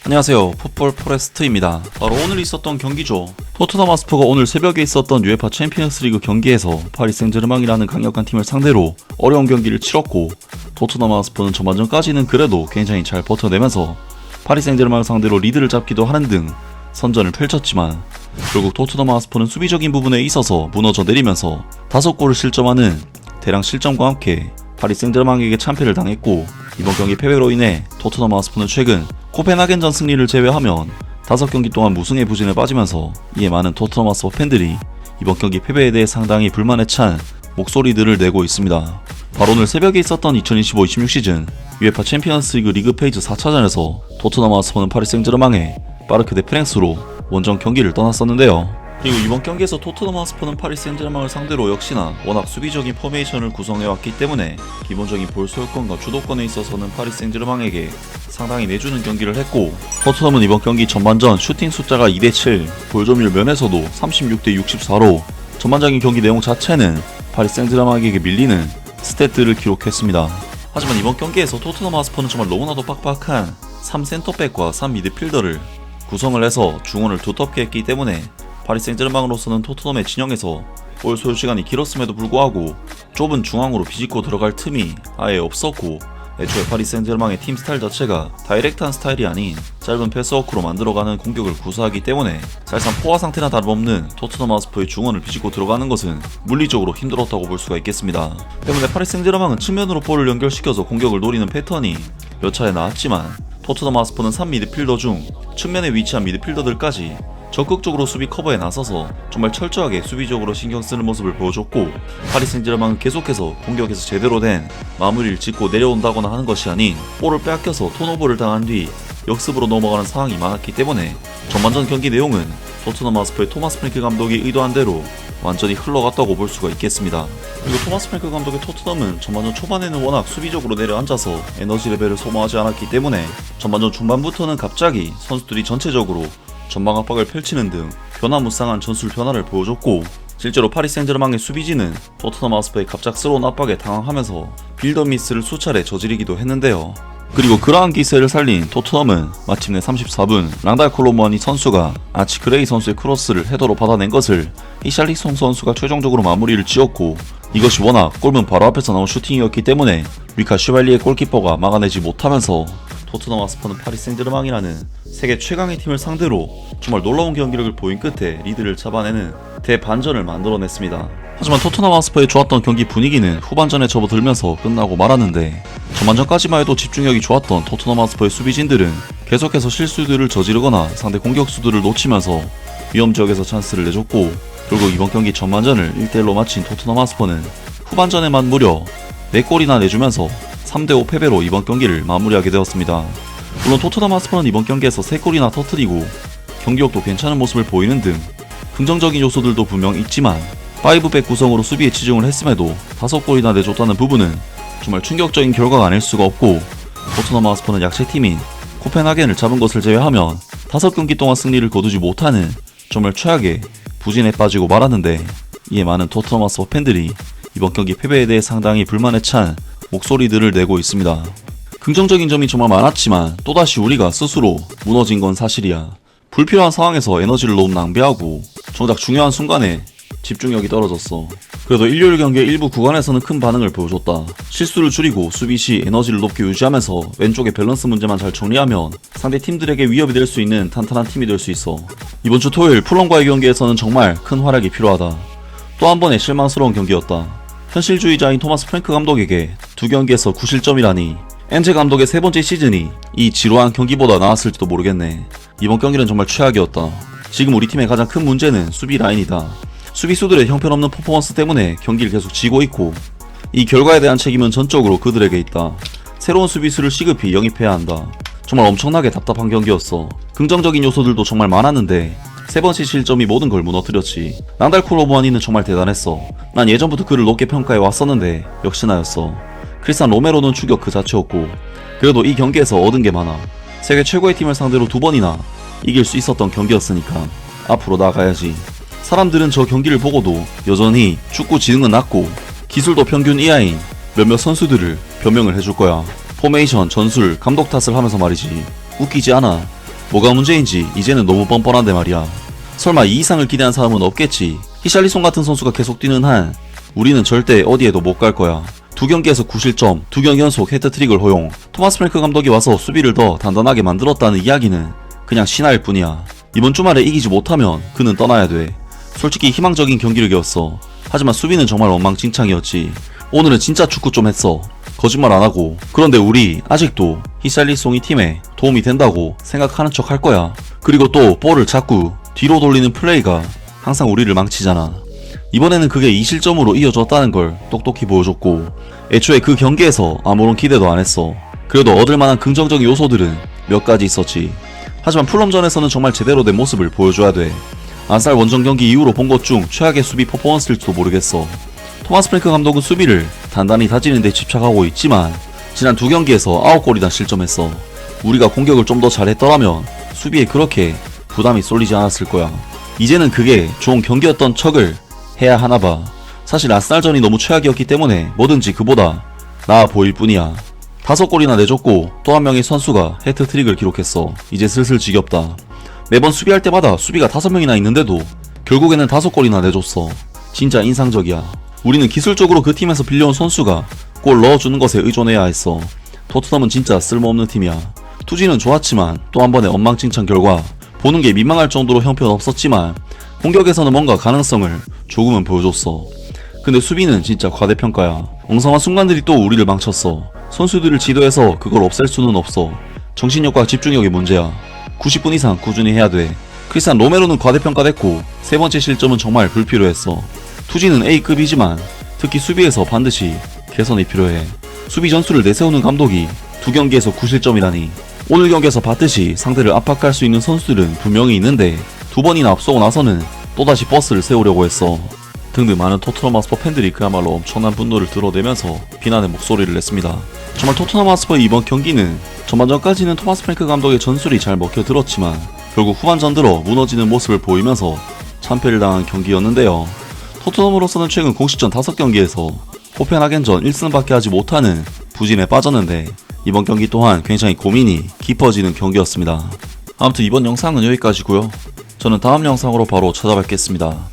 안녕하세요, 풋볼 포레스트입니다. 바로 오늘 있었던 경기죠. 토트넘 하스퍼가 오늘 새벽에 있었던 UEFA 챔피언스리그 경기에서 파리 생제르맹이라는 강력한 팀을 상대로 어려운 경기를 치렀고, 토트넘 하스퍼는 전반전까지는 그래도 굉장히 잘 버텨내면서 파리 생제르맹을 상대로 리드를 잡기도 하는 등 선전을 펼쳤지만, 결국 토트넘 하스퍼는 수비적인 부분에 있어서 무너져 내리면서 5골을 실점하는 대량 실점과 함께 파리 생제르맹에게 참패를 당했고, 이번 경기 패배로 인해 토트넘 하스퍼는 최근 코펜하겐전 승리를 제외하면 5경기 동안 무승의 부진에 빠지면서, 이에 많은 토트넘 하스퍼 팬들이 이번 경기 패배에 대해 상당히 불만에 찬 목소리들을 내고 있습니다. 바로 오늘 새벽에 있었던 2025-26 시즌 UEFA 챔피언스리그 리그 페이지 4차전에서 토트넘 하스퍼는 파리 생제르맹의 파르크 데 프랑스로 원정 경기를 떠났었는데요. 그리고 이번 경기에서 토트넘 하스퍼는 파리 생제르맹을 상대로 역시나 워낙 수비적인 포메이션을 구성해왔기 때문에 기본적인 볼 소유권과 주도권에 있어서는 파리 생제르맹에게 상당히 내주는 경기를 했고, 토트넘은 이번 경기 전반전 슈팅 숫자가 2대7, 볼 점유율 면에서도 36대64로 전반적인 경기 내용 자체는 파리 생제르맹에게 밀리는 스탯들을 기록했습니다. 하지만 이번 경기에서 토트넘 하스퍼는 정말 너무나도 빡빡한 3센터백과 3미드필더를 구성을 해서 중원을 두텁게 했기 때문에 파리 생제르맹으로서는 토트넘의 진영에서 볼 소유 시간이 길었음에도 불구하고 좁은 중앙으로 비집고 들어갈 틈이 아예 없었고, 애초에 파리 생제르맹의 팀 스타일 자체가 다이렉트한 스타일이 아닌 짧은 패스워크로 만들어가는 공격을 구사하기 때문에 사실상 포화 상태나 다름없는 토트넘 하스퍼의 중원을 비집고 들어가는 것은 물리적으로 힘들었다고 볼 수가 있겠습니다. 때문에 파리 생제르맹은 측면으로 볼을 연결시켜서 공격을 노리는 패턴이 몇 차례 나왔지만, 토트넘 하스퍼는 3미드필더 중 측면에 위치한 미드필더들까지 적극적으로 수비 커버에 나서서 정말 철저하게 수비적으로 신경쓰는 모습을 보여줬고, 파리 생제르맹은 계속해서 공격에서 제대로 된 마무리를 짓고 내려온다거나 하는 것이 아닌 볼을 빼앗겨서 턴오버를 당한 뒤 역습으로 넘어가는 상황이 많았기 때문에 전반전 경기 내용은 토트넘 하스퍼의 토마스 프랭크 감독이 의도한 대로 완전히 흘러갔다고 볼 수가 있겠습니다. 그리고 토마스 프랭크 감독의 토트넘은 전반전 초반에는 워낙 수비적으로 내려앉아서 에너지 레벨을 소모하지 않았기 때문에 전반전 중반부터는 갑자기 선수들이 전체적으로 전방 압박을 펼치는 등 변화무쌍한 전술 변화를 보여줬고, 실제로 파리 생제르맹의 수비진은 토트넘 하스퍼의 갑작스러운 압박에 당황하면서 빌더 미스를 수차례 저지르기도 했는데요. 그리고 그러한 기세를 살린 토트넘은 마침내 34분 랑달 콜로무아니 선수가 아치 그레이 선수의 크로스를 헤더로 받아낸 것을 히샬리송 선수가 최종적으로 마무리를 지었고, 이것이 워낙 골문 바로 앞에서 나온 슈팅이었기 때문에 리카 슈발리의 골키퍼가 막아내지 못하면서 토트넘 하스퍼는 파리 생제르맹이라는 세계 최강의 팀을 상대로 정말 놀라운 경기력을 보인 끝에 리드를 잡아내는 대반전을 만들어냈습니다. 하지만 토트넘 하스퍼의 좋았던 경기 분위기는 후반전에 접어들면서 끝나고 말았는데, 전반전까지만 해도 집중력이 좋았던 토트넘 하스퍼의 수비진들은 계속해서 실수들을 저지르거나 상대 공격수들을 놓치면서 위험 지역에서 찬스를 내줬고, 결국 이번 경기 전반전을 1대1로 마친 토트넘 하스퍼는 후반전에만 무려 4골이나 내주면서 3대5 패배로 이번 경기를 마무리하게 되었습니다. 물론 토트넘 하스퍼는 이번 경기에서 3골이나 터뜨리고 경기력도 괜찮은 모습을 보이는 등 긍정적인 요소들도 분명 있지만, 5백 구성으로 수비에 치중을 했음에도 5골이나 내줬다는 부분은 정말 충격적인 결과가 아닐 수가 없고, 토트넘 하스퍼는 약체팀인 코펜하겐을 잡은 것을 제외하면 5경기 동안 승리를 거두지 못하는 정말 최악의 부진에 빠지고 말았는데, 이에 많은 토트넘 하스퍼 팬들이 이번 경기 패배에 대해 상당히 불만에 찬 목소리들을 내고 있습니다. 긍정적인 점이 정말 많았지만 또다시 우리가 스스로 무너진 건 사실이야. 불필요한 상황에서 에너지를 너무 낭비하고 정작 중요한 순간에 집중력이 떨어졌어. 그래도 일요일 경기의 일부 구간에서는 큰 반응을 보여줬다. 실수를 줄이고 수비 시 에너지를 높게 유지하면서 왼쪽의 밸런스 문제만 잘 정리하면 상대 팀들에게 위협이 될 수 있는 탄탄한 팀이 될 수 있어. 이번 주 토요일 풀럼과의 경기에서는 정말 큰 활약이 필요하다. 또 한 번의 실망스러운 경기였다. 현실주의자인 토마스 프랭크 감독에게 2경기에서 9실점이라니 엔제 감독의 3번째 시즌이 이 지루한 경기보다 나았을지도 모르겠네. 이번 경기는 정말 최악이었다. 지금 우리 팀의 가장 큰 문제는 수비 라인이다. 수비수들의 형편없는 퍼포먼스 때문에 경기를 계속 지고 있고, 이 결과에 대한 책임은 전적으로 그들에게 있다. 새로운 수비수를 시급히 영입해야 한다. 정말 엄청나게 답답한 경기였어. 긍정적인 요소들도 정말 많았는데 3번째 실점이 모든 걸 무너뜨렸지. 랑달 콜로무아니는 정말 대단했어. 난 예전부터 그를 높게 평가해 왔었는데 역시나였어. 크리스찬 로메로는 추격 그 자체였고, 그래도 이 경기에서 얻은 게 많아. 세계 최고의 팀을 상대로 2번이나 이길 수 있었던 경기였으니까 앞으로 나아가야지. 사람들은 저 경기를 보고도 여전히 축구 지능은 낮고 기술도 평균 이하인 몇몇 선수들을 변명을 해줄 거야. 포메이션, 전술, 감독 탓을 하면서 말이지. 웃기지 않아. 뭐가 문제인지 이제는 너무 뻔뻔한데 말이야. 설마 이 이상을 기대한 사람은 없겠지. 히샬리송 같은 선수가 계속 뛰는 한 우리는 절대 어디에도 못 갈 거야. 2경기에서 9실점, 2경기 연속 해트트릭을 허용. 토마스 프랭크 감독이 와서 수비를 더 단단하게 만들었다는 이야기는 그냥 신화일 뿐이야. 이번 주말에 이기지 못하면 그는 떠나야 돼. 솔직히 희망적인 경기력이었어. 하지만 수비는 정말 엉망진창이었지. 오늘은 진짜 축구 좀 했어. 거짓말 안 하고. 그런데 우리 아직도 히샬리송이 팀에 도움이 된다고 생각하는 척 할 거야. 그리고 또 볼을 자꾸 뒤로 돌리는 플레이가 항상 우리를 망치잖아. 이번에는 그게 2실점으로 이어졌다는 걸 똑똑히 보여줬고, 애초에 그 경기에서 아무런 기대도 안 했어. 그래도 얻을 만한 긍정적인 요소들은 몇 가지 있었지. 하지만 풀럼전에서는 정말 제대로 된 모습을 보여줘야 돼. 안살 원정 경기 이후로 본 것 중 최악의 수비 퍼포먼스일지도 모르겠어. 토마스 프랭크 감독은 수비를 단단히 다지는 데 집착하고 있지만 지난 2경기에서 9골이나 실점했어. 우리가 공격을 좀 더 잘했더라면 수비에 그렇게 부담이 쏠리지 않았을 거야. 이제는 그게 좋은 경기였던 척을 해야 하나봐. 사실 아스날전이 너무 최악이었기 때문에 뭐든지 그보다 나아 보일 뿐이야. 5골이나 내줬고 또 한 명의 선수가 해트트릭을 기록했어. 이제 슬슬 지겹다. 매번 수비할 때마다 수비가 5명이나 있는데도 결국에는 5골이나 내줬어. 진짜 인상적이야. 우리는 기술적으로 그 팀에서 빌려온 선수가 골 넣어주는 것에 의존해야 했어. 토트넘은 진짜 쓸모없는 팀이야. 투지는 좋았지만 또 한 번의 엉망진창 결과 보는 게 민망할 정도로 형편없었지만 공격에서는 뭔가 가능성을 조금은 보여줬어. 근데 수비는 진짜 과대평가야. 엉성한 순간들이 또 우리를 망쳤어. 선수들을 지도해서 그걸 없앨 수는 없어. 정신력과 집중력의 문제야. 90분 이상 꾸준히 해야 돼. 크리스찬 로메로는 과대평가됐고 3번째 실점은 정말 불필요했어. 투지는 A급이지만 특히 수비에서 반드시 개선이 필요해. 수비 전술을 내세우는 감독이 2경기에서 9실점이라니. 오늘 경기에서 봤듯이 상대를 압박할 수 있는 선수들은 분명히 있는데 2번이나 앞서고 나서는 또다시 버스를 세우려고 했어. 등등 많은 토트넘 하스퍼 팬들이 그야말로 엄청난 분노를 드러내면서 비난의 목소리를 냈습니다. 정말 토트넘 하스퍼의 이번 경기는 전반전까지는 토마스 프랭크 감독의 전술이 잘 먹혀들었지만 결국 후반전 들어 무너지는 모습을 보이면서 참패를 당한 경기였는데요. 토트넘으로서는 최근 공식전 5경기에서 코펜하겐전 1승밖에 하지 못하는 부진에 빠졌는데 이번 경기 또한 굉장히 고민이 깊어지는 경기였습니다. 아무튼 이번 영상은 여기까지고요. 저는 다음 영상으로 바로 찾아뵙겠습니다.